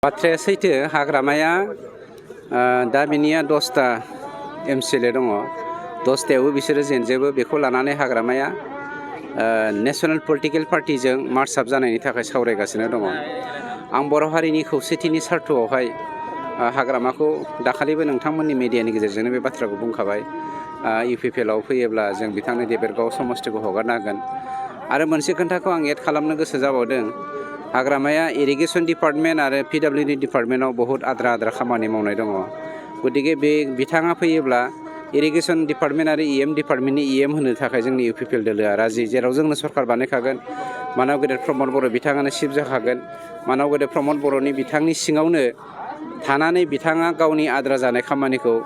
बाथ्राया सैथो हाग्रामाया दा बिनिया 10टा एमसिएलए दङ 10टायावबो बिसोरो जेनजोबो बेखौ लानानै हाग्रामाया नेशनेल पलिटिकल पार्टिजों मार्च आप जानायनि थाखाय सावरायगासिनो दङ आं बर' हारिनि खौसेथिनि सार्थआवहाय हाग्रामाखौ दाखालिबो नोंथांमोननि मिडियानि गेजेरजोंनो बे बाथ्राखौ बुंखाबाय इउपिपिएलआव फैयोब्ला जों बिथांनो देबोरगाव समस्थिखौ हगारना होगोन आरो मोनसे खोथाखौ आं एड खालामनो गोसो जाबावदों हाग्रामाया इरिगेसन डिपार्टमेन्ट आरो पिडब्लिउडि डिपार्टमेन्टआव बहुत आद्रा खामानि मावनाय दङ गतिके बे बिथाङा फैयोब्ला इरिगेसन डिपार्टमेन्ट आरो इएम डिपार्टमेन्टनि इएम होनो थाखाय जोंनि इउपिपिएल दोलोआ राजि जेराव जोंनो सरकार बानायखागोन मानाव गेदेर प्रमद बर' बिथाङानो चिफ जाखागोन मानाव गेदेर प्रमद बर'नि बिथांनि सिङावनो थानानै बिथाङा गावनि आद्रा जानाय खामानिखौ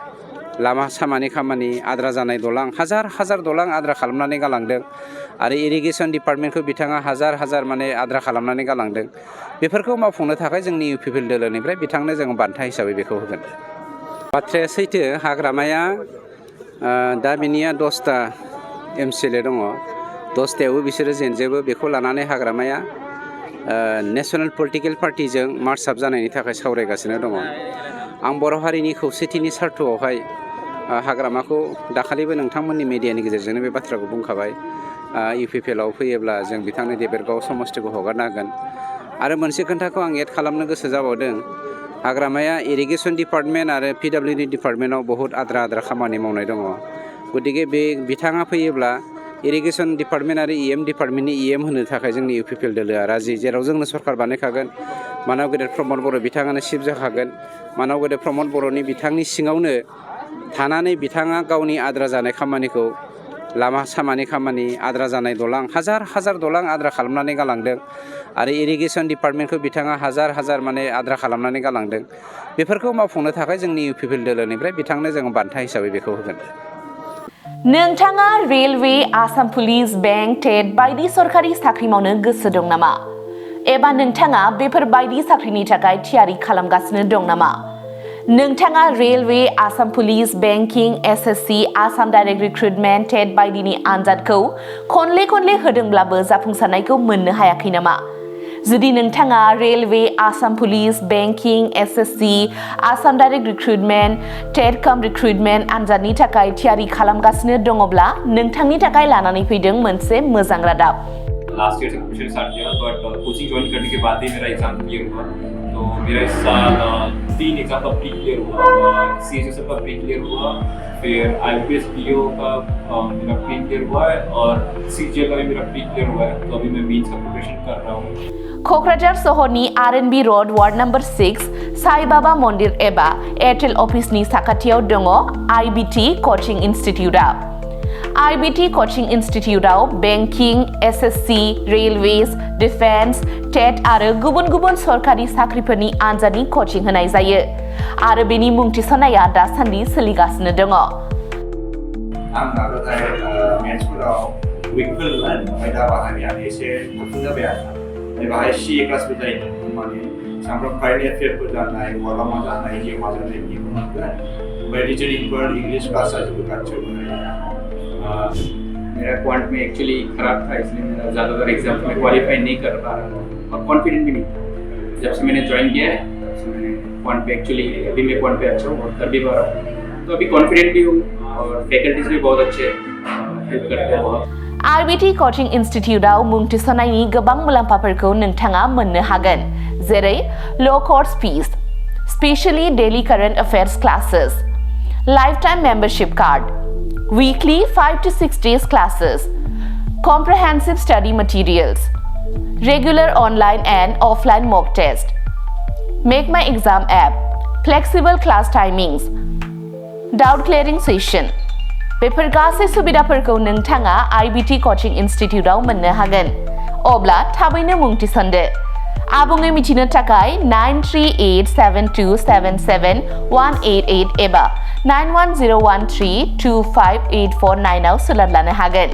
लामा सामानि खामानि आद्रा जानाय दलां हाजार दलां आद्रा खालामनानै गालांदों आरो इरिगेसन डिपार्टमेन्टखौ बिथाङा हाजार माने आद्रा खालामनानै गालांदों बेफोरखौ मावफुंनो थाखाय जोंनि इउपिपिएल दोलोनिफ्राय बिथांनो जों बान्था हिसाबै बेखौ होगोन बाथ्राया सैथो हाग्रामाया दा बिनिया 10टा एमसिएलए दङ 10टायावबो बिसोरो जेनजोबो बेखौ लानानै हाग्रामाया नेशनेल पलिटिकल पार्टिजों मार्च आप जानायनि थाखाय सावरायगासिनो दङ आं बर' हारिनि खौसेथिनि सार्थआवहाय हाग्रामाखौ दाखालिबो नोंथांमोननि मिडियानि गेजेरजोंनो बे बाथ्राखौ बुंखाबाय इउपिपिएलआव फैयोब्ला जों बिथांनो देबोरगाव समस्थिखौ हगारना होगोन आरो मोनसे खोथाखौ आं एड खालामनो गोसो जाबावदों हाग्रामाया इरिगेसन डिपार्टमेन्ट आरो पिडब्लिउडि डिपार्टमेन्टआव बहुत आद्रा खामानि मावनाय दङ गतिके बे बिथाङा फैयोब्ला इरिगेसन डिपार्टमेन्ट आरो इएम डिपार्टमेन्टनि इएम होनो थाखाय जोंनि इउपिपिएल दोलोआ राजि जेराव जोंनो सरकार बानायखागोन मानाव गेदेर प्रमद बर' बिथाङानो चिफ जाखागोन मानाव गेदेर प्रमद बर'नि बिथांनि सिङावनो थानानै बिथाङा गावनि आद्रा जानाय खामानिखौ लामा सामानि खामानि आद्रा जानाय दलां हाजार दलां आद्रा खालामनानै गालांदों आरो इरिगेसन डिपार्टमेन्टखौ बिथाङा हाजार माने आद्रा खालामनानै गालांदों बेफोरखौ मावफुंनो थाखाय जोंनि इउपिपिएल दोलोनिफ्राय बिथांनो जों बान्था हिसाबै बेखौ होगोन नोंथाङा रेलवे आसाम पुलिस बेंक टेट बायदि सरकारि साख्रि मावनो गोसो दं नामा एबा नोंथाङा बेफोर बायदि साख्रिनि थाखाय थियारि खालामगासिनो दं नामा नोंथाङा railway Assam police banking SSC Assam direct recruitment TET बायदिनि आनजादखौ खनले होदोंब्लाबो जाफुंसारनायखौ मोननो हायाखै नामा जुदि नोंथाङा railway Assam police banking SSC Assam direct recruitment TET cum recruitment आनजादनि थाखाय थियारि खालामगासिनो दङब्ला नोंथांनि थाखाय लानानै फैदों मोनसे मोजां रादाब लास्ट ईयर से प्रिपरेशन स्टार्ट किया बट कोचिंग ज्वाइन करने के बाद ही मेरा एग्जाम क्लियर हुआ तो मेरा इस साल 3 एग्जाम का प्री क्लियर हुआ सीएचएसएफ का प्री क्लियर हुआ फिर आईपीएस पीओ का मेरा प्री क्लियर हुआ है और सीजीएल का भी मेरा प्री क्लियर हुआ है तो अभी मैं मेंस का प्रिपरेशन कर रहा हूँ क'क्राझार सहरनि RNB road ward number 6 Sai Baba मन्दिर एबा एयारटेल अफिसनि साखाथियाव दङ आईबीटी कचिं इनस्टिट्यूटआ आईबीटी कचिं इनस्टिट्यूटआव banking SSC railways defence TET आरो गुबुन सरकारि साख्रिफोरनि आनजादनि कचिं होनाय जायो आरो बेनि मुं थिसननाया दासान्दि सोलिगासिनो दङ आं नाजानाय मेथ्सफोराव उइकफोर ओमफ्राय दा बाहायनायानो एसे थाबसिन जाबाय आरो बाहाय सीए क्लासबो जायो माने सामफ्राम कारेन्ट एफेयारफोर जानाय माबा मा जानाय जिउ मा जानाय बेखौ मोनगोन ओमफ्राय रिजनिंफोर इंग्लिश क्लास जाजोबो गासैबो मेरा क्वांट में एक्चुअली खराब था इसलिए मेरा ज़्यादातर एग्जाम में क्वालिफाई नहीं कर पा रहा था और कॉन्फिडेंट भी नहीं था जब से मैंने ज्वाइन किया है तब से मैंने क्वांट पे एक्चुअली अभी मैं क्वांट पे अच्छा हूँ और कर भी पा रहा हूँ तो अभी कॉन्फिडेंट भी हूँ और फैकल्टीज भी बहुत अच्छे हेल्प करते हैं बहुत आईबीटी कचिं इनस्टिट्यूटआव मुं थिसननायनि गोबां मुलाम्फाफोरखौ नोंथाङा मोननो हागोन जेरै लो course fees specially daily current affairs classes lifetime membership card weekly 5 to 6 days classes, comprehensive study materials, regular online and offline mock test, Make My Exam app, flexible class timings, doubt clearing session. बेफोर गासै सुबिदाफोरखौ नोंथाङा IBT coaching इनस्टिट्यूटआव मोननो हागोन अब्ला थाबैनो मुं थिसनदो आबुङै मिथिनो थाखाय 9387277188 एबा 910132584 आव सोलोंनो हागोन